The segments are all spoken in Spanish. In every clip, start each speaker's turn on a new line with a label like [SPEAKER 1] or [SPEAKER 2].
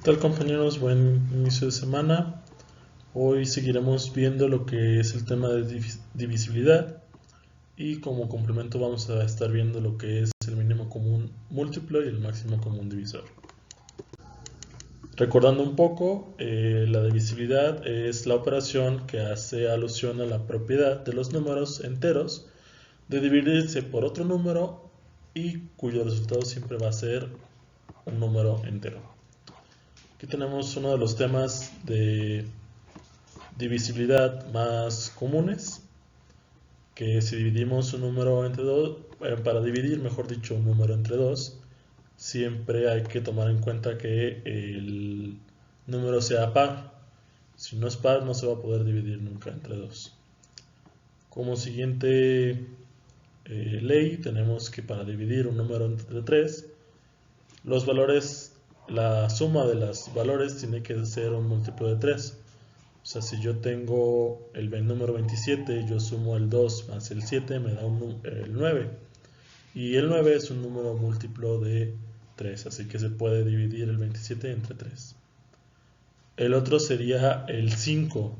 [SPEAKER 1] Tal compañeros? Buen inicio de semana. Hoy seguiremos viendo lo que es el tema de divisibilidad y como complemento vamos a estar viendo lo que es el mínimo común múltiplo y el máximo común divisor. Recordando un poco, la divisibilidad es la operación que hace alusión a la propiedad de los números enteros de dividirse por otro número y cuyo resultado siempre va a ser un número entero. Aquí tenemos uno de los temas de divisibilidad más comunes, que si dividimos un número entre dos, para dividir, mejor dicho, un número entre dos, siempre hay que tomar en cuenta que el número sea par. Si no es par, no se va a poder dividir nunca entre dos. Como siguiente ley, tenemos que para dividir un número entre 3, los valores, la suma de los valores tiene que ser un múltiplo de 3. O sea, si yo tengo el número 27, yo sumo el 2 más el 7, me da el 9. Y el 9 es un número múltiplo de 3, así que se puede dividir el 27 entre 3. El otro sería el 5.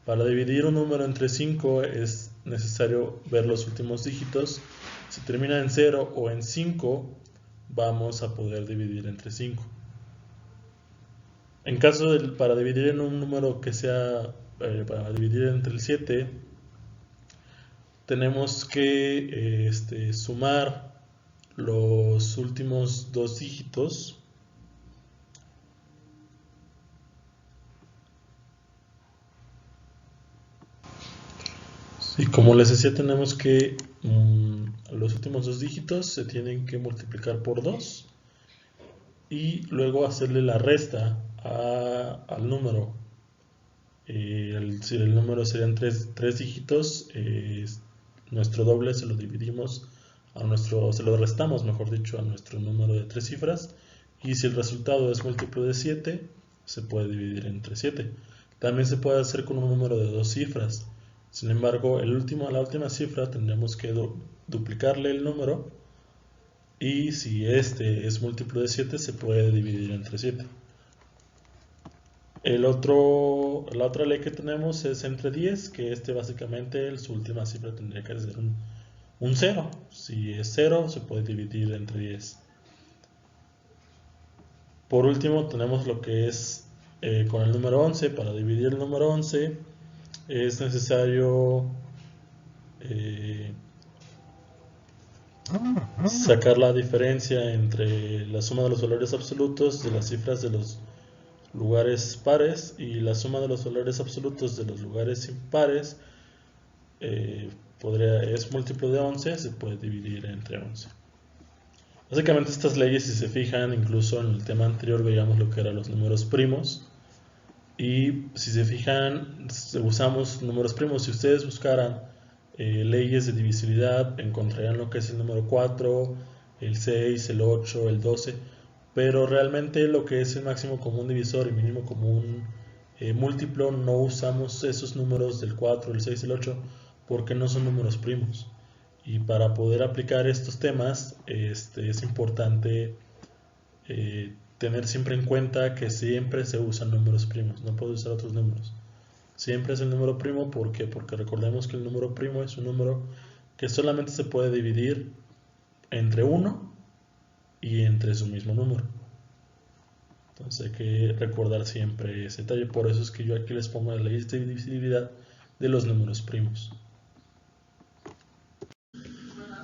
[SPEAKER 1] Para dividir un número entre 5 es necesario ver los últimos dígitos. Si termina en 0 o en 5, vamos a poder dividir entre 5. En caso para dividir en un número que sea, para dividir entre el 7, tenemos que sumar los últimos dos dígitos. Y como les decía, tenemos que los últimos dos dígitos se tienen que multiplicar por 2 y luego hacerle la resta al número. Si el número serían tres dígitos, nuestro doble se lo dividimos se lo restamos, mejor dicho, a nuestro número de 3 cifras, y si el resultado es múltiplo de 7, se puede dividir entre 7. También se puede hacer con un número de 2 cifras. Sin embargo, la última cifra tendremos que duplicarle el número, y si este es múltiplo de 7, se puede dividir entre 7. La otra ley que tenemos es entre 10, que básicamente su última cifra tendría que ser un 0. Si es 0, se puede dividir entre 10. Por último, tenemos lo que es con el número 11. Para dividir el número 11 es necesario sacar la diferencia entre la suma de los valores absolutos de las cifras de los lugares pares y la suma de los valores absolutos de los lugares impares. Es múltiplo de 11, se puede dividir entre 11. Básicamente estas leyes, si se fijan, incluso en el tema anterior veíamos lo que eran los números primos, y si se fijan usamos números primos. Si ustedes buscaran leyes de divisibilidad, encontrarían lo que es el número 4, el 6, el 8, el 12, pero realmente lo que es el máximo común divisor y mínimo común múltiplo, no usamos esos números del 4, el 6, el 8, porque no son números primos. Y para poder aplicar estos temas es importante tener siempre en cuenta que siempre se usan números primos, no puede usar otros números. Siempre es el número primo. ¿Por qué? Porque recordemos que el número primo es un número que solamente se puede dividir entre 1 y entre su mismo número. Entonces hay que recordar siempre ese detalle. Por eso es que yo aquí les pongo la ley de divisibilidad de los números primos.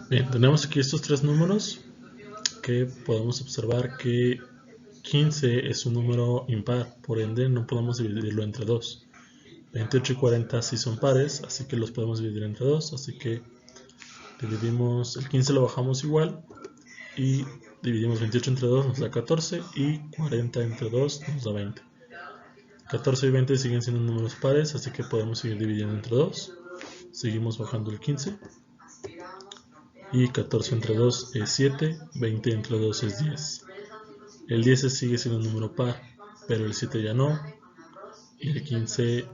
[SPEAKER 1] Bien, tenemos aquí estos tres números que podemos observar que 15 es un número impar, por ende no podemos dividirlo entre 2. 28 y 40 sí son pares, así que los podemos dividir entre 2, así que dividimos el 15, lo bajamos igual y dividimos 28 entre 2, nos da 14, y 40 entre 2 nos da 20. 14 y 20 siguen siendo números pares, así que podemos seguir dividiendo entre 2. Seguimos bajando el 15, y 14 entre 2 es 7, 20 entre 2 es 10. El 10 sigue siendo un número par, pero el 7 ya no, y el 15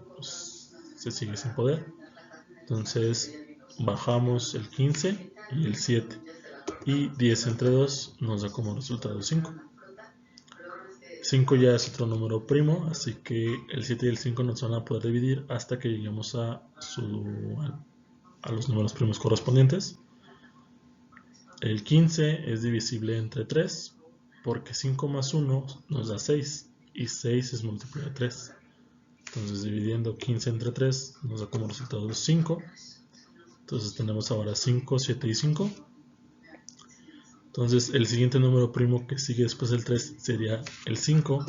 [SPEAKER 1] se sigue sin poder. Entonces bajamos el 15 y el 7, y 10 entre 2 nos da como resultado 5. 5 ya es otro número primo, así que el 7 y el 5 nos van a poder dividir hasta que lleguemos a los números primos correspondientes. El 15 es divisible entre 3 porque 5 más 1 nos da 6 y 6 es múltiplo de 3. Entonces dividiendo 15 entre 3 nos da como resultado 5. Entonces tenemos ahora 5, 7 y 5. Entonces el siguiente número primo que sigue después del 3 sería el 5.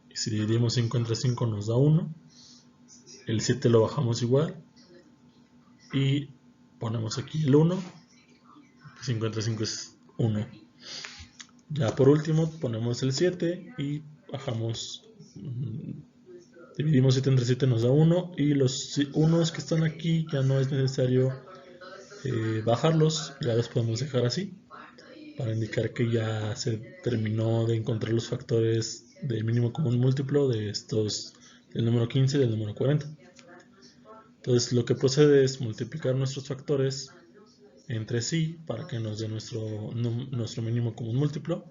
[SPEAKER 1] Y si dividimos 5 entre 5 nos da 1. El 7 lo bajamos igual. Y ponemos aquí el 1. 5 entre 5 es 1. Ya por último ponemos el 7 y bajamos. Dividimos 7 entre 7 nos da 1. Y los 1 que están aquí ya no es necesario bajarlos. Ya los podemos dejar así, para indicar que ya se terminó de encontrar los factores de mínimo común múltiplo de estos, del número 15 y del número 40. Entonces lo que procede es multiplicar nuestros factores entre sí para que nos dé nuestro mínimo común múltiplo.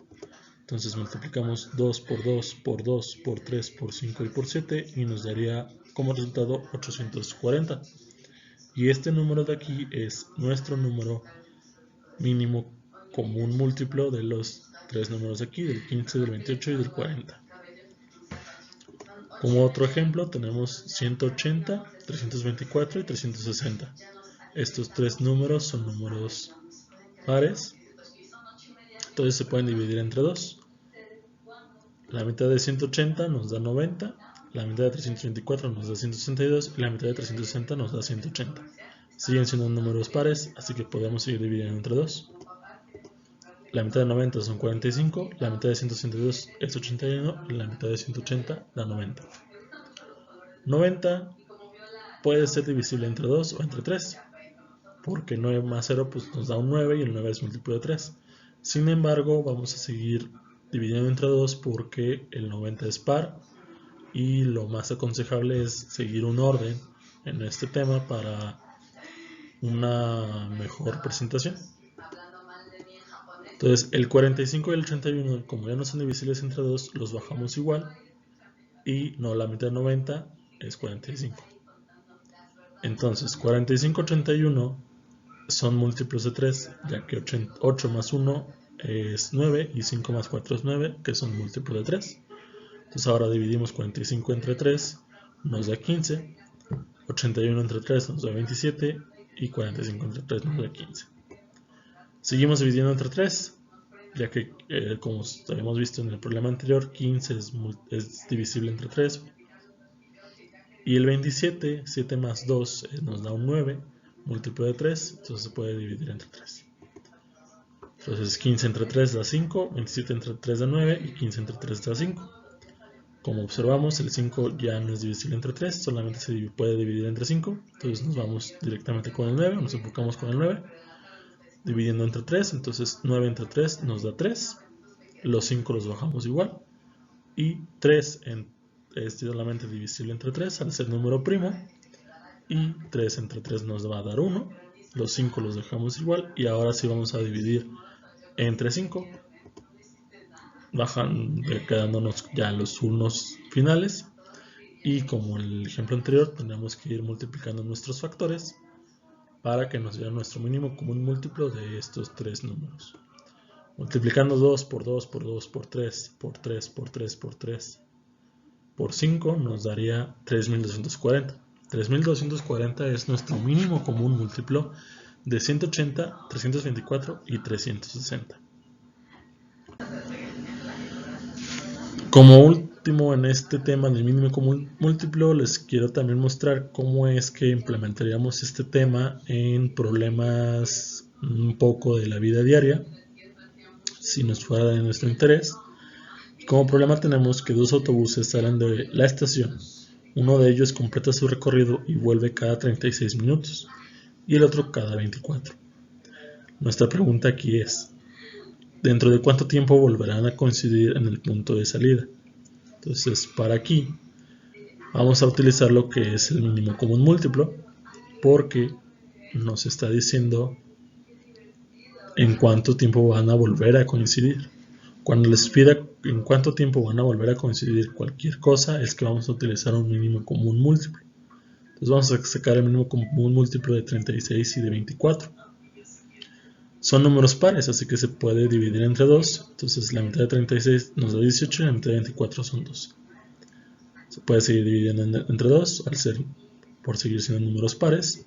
[SPEAKER 1] Entonces multiplicamos 2 por 2 por 2 por 3 por 5 y por 7 y nos daría como resultado 840. Y este número de aquí es nuestro número mínimo común múltiplo de los tres números de aquí, del 15, del 28 y del 40. Como otro ejemplo tenemos 180, 324 y 360. Estos tres números son números pares, entonces se pueden dividir entre 2. La mitad de 180 nos da 90, la mitad de 324 nos da 162 y la mitad de 360 nos da 180. Siguen siendo números pares, así que podemos seguir dividiendo entre 2. La mitad de 90 son 45, la mitad de 162 es 81 y la mitad de 180 da 90. 90 puede ser divisible entre 2 o entre 3, porque 9 más 0 pues nos da un 9 y el 9 es múltiplo de 3. Sin embargo, vamos a seguir dividiendo entre 2 porque el 90 es par y lo más aconsejable es seguir un orden en este tema para una mejor presentación. Entonces el 45 y el 81, como ya no son divisibles entre 2, los bajamos igual y no, la mitad de 90 es 45. Entonces 45 y 81 son múltiplos de 3, ya que 8 más 1 es 9 y 5 más 4 es 9, que son múltiplos de 3. Entonces ahora dividimos 45 entre 3, nos da 15, 81 entre 3 nos da 27 y 45 entre 3 nos da 15. Seguimos dividiendo entre 3, ya que como habíamos visto en el problema anterior, 15 es divisible entre 3. Y el 27, 7 más 2 nos da un 9, múltiplo de 3, entonces se puede dividir entre 3. Entonces 15 entre 3 da 5, 27 entre 3 da 9 y 15 entre 3 da 5. Como observamos, el 5 ya no es divisible entre 3, solamente se puede dividir entre 5. Entonces nos vamos directamente con el 9, nos enfocamos con el 9. Dividiendo entre 3, entonces 9 entre 3 nos da 3. Los 5 los bajamos igual. Y 3 es solamente divisible entre 3 al ser número primo. Y 3 entre 3 nos va a dar 1. Los 5 los dejamos igual. Y ahora sí vamos a dividir entre 5. Quedándonos ya los unos finales. Y como en el ejemplo anterior, tendremos que ir multiplicando nuestros factores para que nos dé nuestro mínimo común múltiplo de estos tres números. Multiplicando 2 por 2 por 2 por 3 por 3 por 3 por 3 por 5 nos daría 3240. 3240 es nuestro mínimo común múltiplo de 180, 324 y 360. Como último en este tema del mínimo común múltiplo, les quiero también mostrar cómo es que implementaríamos este tema en problemas un poco de la vida diaria, si nos fuera de nuestro interés. Como problema tenemos que dos autobuses salen de la estación. Uno de ellos completa su recorrido y vuelve cada 36 minutos y el otro cada 24. Nuestra pregunta aquí es, ¿dentro de cuánto tiempo volverán a coincidir en el punto de salida? Entonces, para aquí vamos a utilizar lo que es el mínimo común múltiplo, porque nos está diciendo en cuánto tiempo van a volver a coincidir. Cuando les pida en cuánto tiempo van a volver a coincidir cualquier cosa es que vamos a utilizar un mínimo común múltiplo. Entonces vamos a sacar el mínimo común múltiplo de 36 y de 24. Son números pares, así que se puede dividir entre 2. Entonces la mitad de 36 nos da 18 y la mitad de 24 son 2. Se puede seguir dividiendo entre 2 por seguir siendo números pares.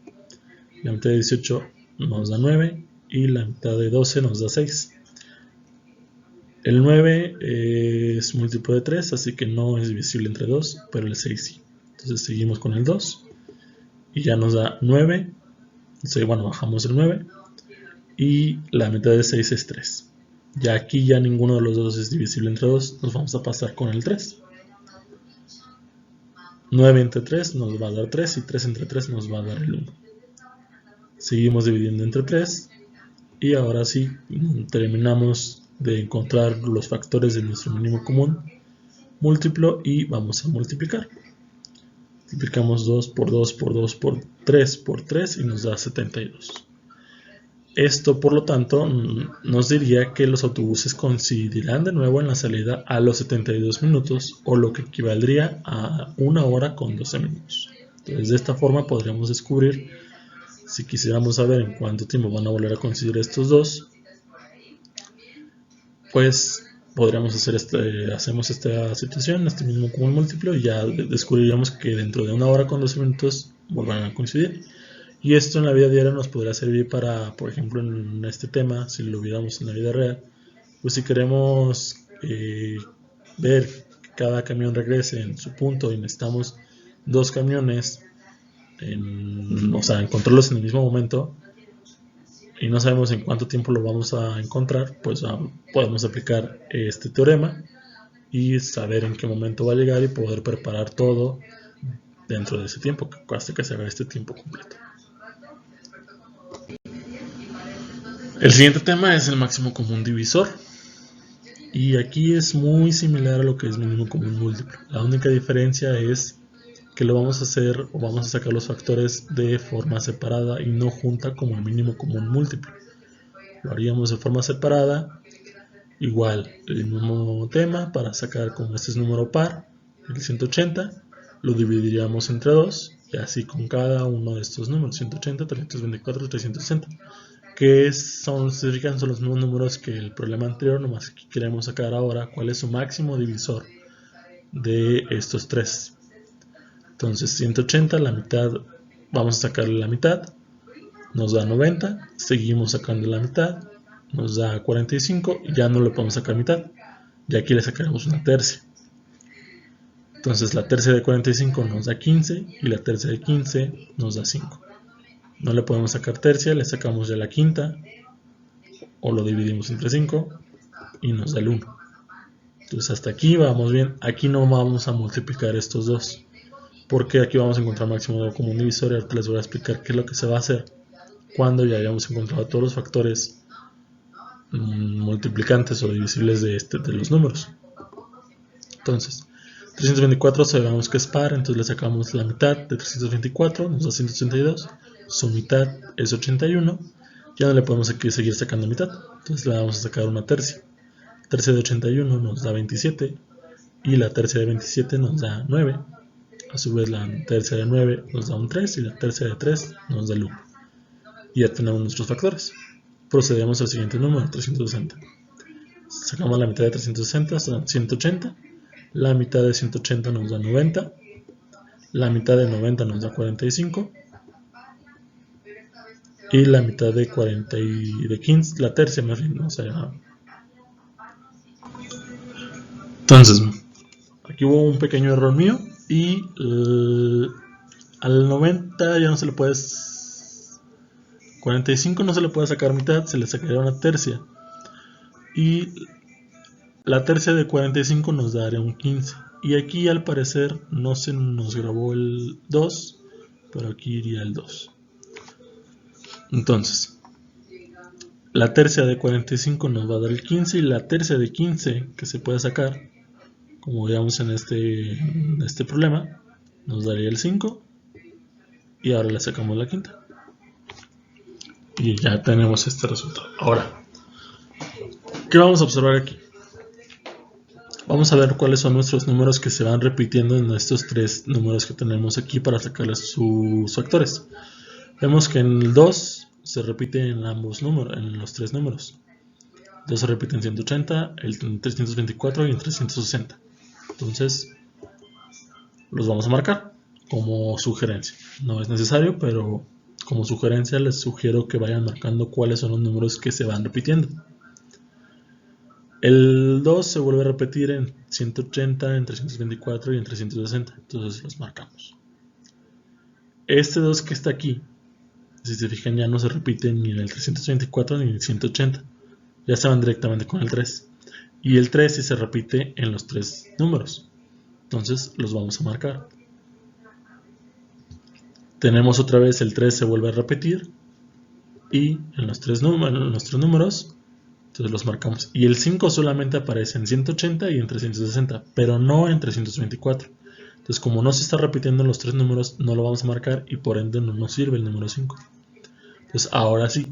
[SPEAKER 1] La mitad de 18 nos da 9 y la mitad de 12 nos da 6. El 9 es múltiplo de 3, así que no es divisible entre 2, pero el 6 sí. Entonces seguimos con el 2 y ya nos da 9. Entonces, bueno, bajamos el 9 y la mitad de 6 es 3. Ya aquí ya ninguno de los dos es divisible entre 2, nos vamos a pasar con el 3. 9 entre 3 nos va a dar 3 y 3 entre 3 nos va a dar el 1. Seguimos dividiendo entre 3 y ahora sí terminamos de encontrar los factores de nuestro mínimo común múltiplo y vamos a multiplicar. Multiplicamos 2 por 2 por 2 por 3 y nos da 72. Esto, por lo tanto, nos diría que los autobuses coincidirán de nuevo en la salida a los 72 minutos, o lo que equivaldría a 1 hora con 12 minutos. Entonces, de esta forma podríamos descubrir, si quisiéramos saber en cuánto tiempo van a volver a coincidir estos dos, pues podríamos hacemos esta situación, este mismo común múltiplo, y ya descubriríamos que dentro de 1 hora con 12 minutos volverán a coincidir. Y esto en la vida diaria nos podría servir para, por ejemplo, en este tema, si lo viéramos en la vida real, pues si queremos ver que cada camión regrese en su punto y necesitamos 2 camiones, encontrarlos en el mismo momento, y no sabemos en cuánto tiempo lo vamos a encontrar, pues podemos aplicar este teorema y saber en qué momento va a llegar y poder preparar todo dentro de ese tiempo, hasta que se haga este tiempo completo. El siguiente tema es el máximo común divisor, y aquí es muy similar a lo que es mínimo común múltiplo. La única diferencia es que lo vamos a hacer, o vamos a sacar los factores de forma separada y no junta como el mínimo común múltiplo. Lo haríamos de forma separada, igual el mismo tema, para sacar, como este es número par, el 180, lo dividiríamos entre 2, y así con cada uno de estos números, 180, 324, 360. Que son los mismos números que el problema anterior, nomás que queremos sacar ahora cuál es su máximo divisor de estos tres. Entonces 180, la mitad, vamos a sacarle la mitad, nos da 90, seguimos sacando la mitad, nos da 45 y ya no le podemos sacar mitad, y aquí le sacaremos una tercia. Entonces la tercia de 45 nos da 15 y la tercia de 15 nos da 5. No le podemos sacar tercia, le sacamos ya la quinta, o lo dividimos entre 5 y nos da el 1. Entonces hasta aquí vamos bien. Aquí no vamos a multiplicar estos dos, porque aquí vamos a encontrar máximo común divisor, y ahorita les voy a explicar qué es lo que se va a hacer cuando ya hayamos encontrado todos los factores multiplicantes o divisibles de los números. Entonces 324 sabemos que es par, entonces le sacamos la mitad de 324, nos da 182, su mitad es 81, ya no le podemos seguir sacando mitad, entonces le vamos a sacar una tercia. La tercia de 81 nos da 27 y la tercia de 27 nos da 9, a su vez la tercia de 9 nos da un 3 y la tercia de 3 nos da el 1. Y ya tenemos nuestros factores. Procedemos al siguiente número, 360. Sacamos la mitad de 360, son 180. La mitad de 180 nos da 90. La mitad de 90 nos da 45. Y la mitad de 40 y de 15, la tercia más bien, o sea. Entonces, aquí hubo un pequeño error mío. Y al 90 ya no se le puede. 45 no se le puede sacar mitad, se le sacaría una tercia. Y la tercia de 45 nos daría un 15. Y aquí al parecer no se nos grabó el 2, pero aquí iría el 2. Entonces, la tercia de 45 nos va a dar el 15 y la tercia de 15 que se puede sacar, como veamos en este problema, nos daría el 5. Y ahora le sacamos la quinta. Y ya tenemos este resultado. Ahora, ¿qué vamos a observar aquí? Vamos a ver cuáles son nuestros números que se van repitiendo en estos tres números que tenemos aquí para sacarles sus factores. Vemos que en el 2 se repite en ambos números, en los tres números. 2 se repite en 180, en 324 y en 360. Entonces los vamos a marcar como sugerencia. No es necesario, pero como sugerencia les sugiero que vayan marcando cuáles son los números que se van repitiendo. El 2 se vuelve a repetir en 180, en 324 y en 360. Entonces los marcamos. Este 2 que está aquí, si se fijan, ya no se repite ni en el 324 ni en el 180. Ya se van directamente con el 3. Y el 3 sí se repite en los tres números. Entonces los vamos a marcar. Tenemos otra vez el 3 se vuelve a repetir. Y en los tres números, entonces los marcamos. Y el 5 solamente aparece en 180 y en 360, pero no en 324. Entonces, como no se está repitiendo en los tres números, no lo vamos a marcar y por ende no nos sirve el número 5. Entonces, ahora sí,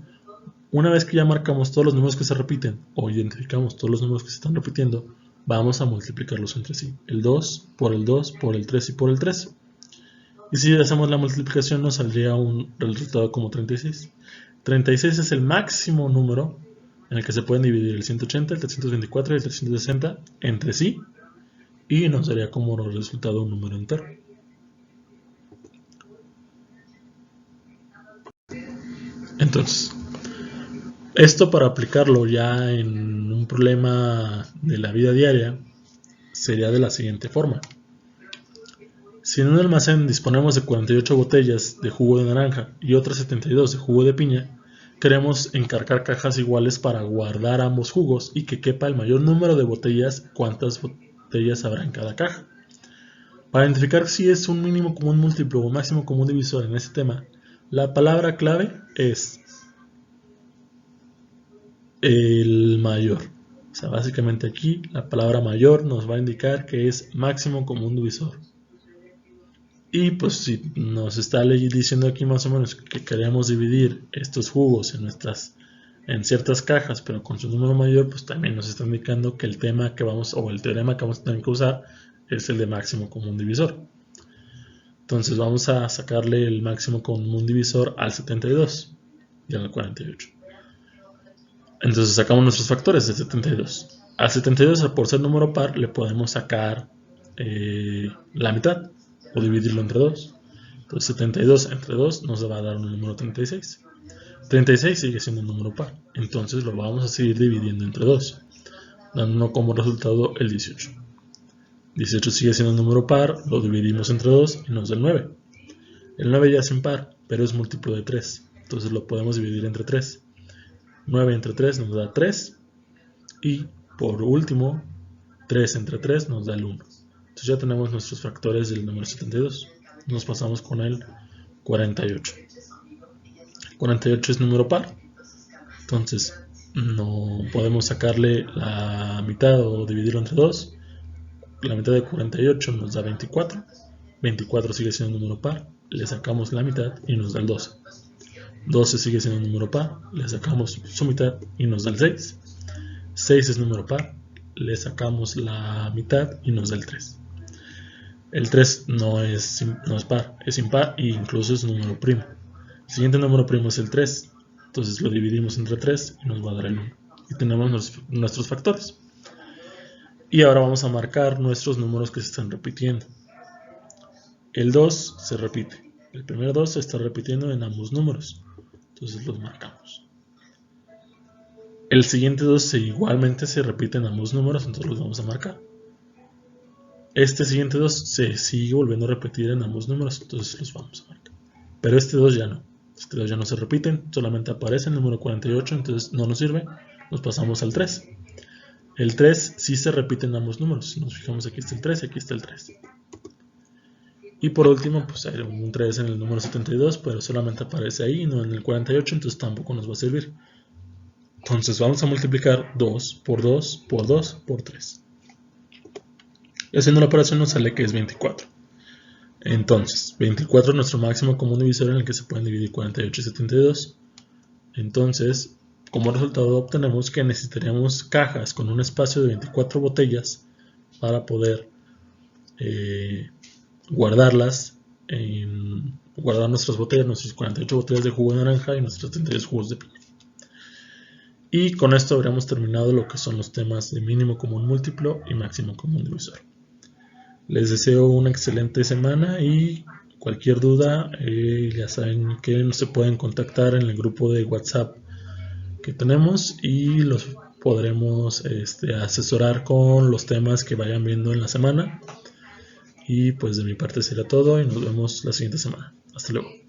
[SPEAKER 1] una vez que ya marcamos todos los números que se repiten o identificamos todos los números que se están repitiendo, vamos a multiplicarlos entre sí. El 2 por el 2 por el 3 y por el 3. Y si hacemos la multiplicación nos saldría el resultado como 36. 36 es el máximo número en el que se pueden dividir el 180, el 324 y el 360 entre sí, y nos daría como resultado un número entero. Entonces, esto para aplicarlo ya en un problema de la vida diaria sería de la siguiente forma. Si en un almacén disponemos de 48 botellas de jugo de naranja y otras 72 de jugo de piña, queremos encargar cajas iguales para guardar ambos jugos y que quepa el mayor número de botellas. ¿Cuántas botellas habrá en cada caja? Para identificar si es un mínimo común múltiplo o un máximo común divisor en este tema, la palabra clave es el mayor. O sea, básicamente aquí la palabra mayor nos va a indicar que es máximo común divisor. Y pues si nos está diciendo aquí más o menos que queremos dividir estos jugos en ciertas cajas, pero con su número mayor, pues también nos está indicando que el tema que vamos, o el teorema que vamos a tener que usar es el de máximo común divisor. Entonces vamos a sacarle el máximo común divisor al 72 y al 48. Entonces sacamos nuestros factores de 72. Al 72, por ser número par, le podemos sacar la mitad o dividirlo entre 2. Entonces 72 entre 2 nos va a dar un número 36. 36 sigue siendo un número par, entonces lo vamos a seguir dividiendo entre 2, dándonos como resultado el 18. 18 sigue siendo un número par, lo dividimos entre 2 y nos da el 9. El 9 ya es impar, pero es múltiplo de 3, entonces lo podemos dividir entre 3. 9 entre 3 nos da 3 y por último 3 entre 3 nos da el 1. Entonces ya tenemos nuestros factores del número 72. Nos pasamos con el 48. 48 es número par, entonces no podemos sacarle la mitad o dividirlo entre 2. La mitad de 48 nos da 24. 24 sigue siendo un número par, le sacamos la mitad y nos da el 12. 12 sigue siendo un número par, le sacamos su mitad y nos da el 6. 6 es número par, le sacamos la mitad y nos da el 3. El 3 no es par, es impar e incluso es un número primo. El siguiente número primo es el 3, entonces lo dividimos entre 3 y nos va a dar el 1. Y tenemos nuestros factores. Y ahora vamos a marcar nuestros números que se están repitiendo. El 2 se repite. El primer 2 se está repitiendo en ambos números. Entonces los marcamos. El siguiente 2 igualmente se repite en ambos números, entonces los vamos a marcar. Este siguiente 2 se sigue volviendo a repetir en ambos números, entonces los vamos a marcar. Pero este 2 ya no. Este 2 ya no se repiten, solamente aparece el número 48, entonces no nos sirve. Nos pasamos al 3. El 3 sí se repite en ambos números. Si nos fijamos, aquí está el 3 y aquí está el 3. Y por último, pues hay un 3 en el número 72, pero solamente aparece ahí, no en el 48, entonces tampoco nos va a servir. Entonces vamos a multiplicar 2 por 2 por 2 por 3. Y haciendo la operación nos sale que es 24. Entonces, 24 es nuestro máximo común divisor en el que se pueden dividir 48 y 72. Entonces, como resultado obtenemos que necesitaríamos cajas con un espacio de 24 botellas para poder guardar nuestras botellas, nuestras 48 botellas de jugo de naranja y nuestros 32 jugos de piña. Y con esto habríamos terminado lo que son los temas de mínimo común múltiplo y máximo común divisor. Les deseo una excelente semana y cualquier duda, ya saben que se pueden contactar en el grupo de WhatsApp que tenemos y los podremos asesorar con los temas que vayan viendo en la semana. Y pues de mi parte será todo y nos vemos la siguiente semana. Hasta luego.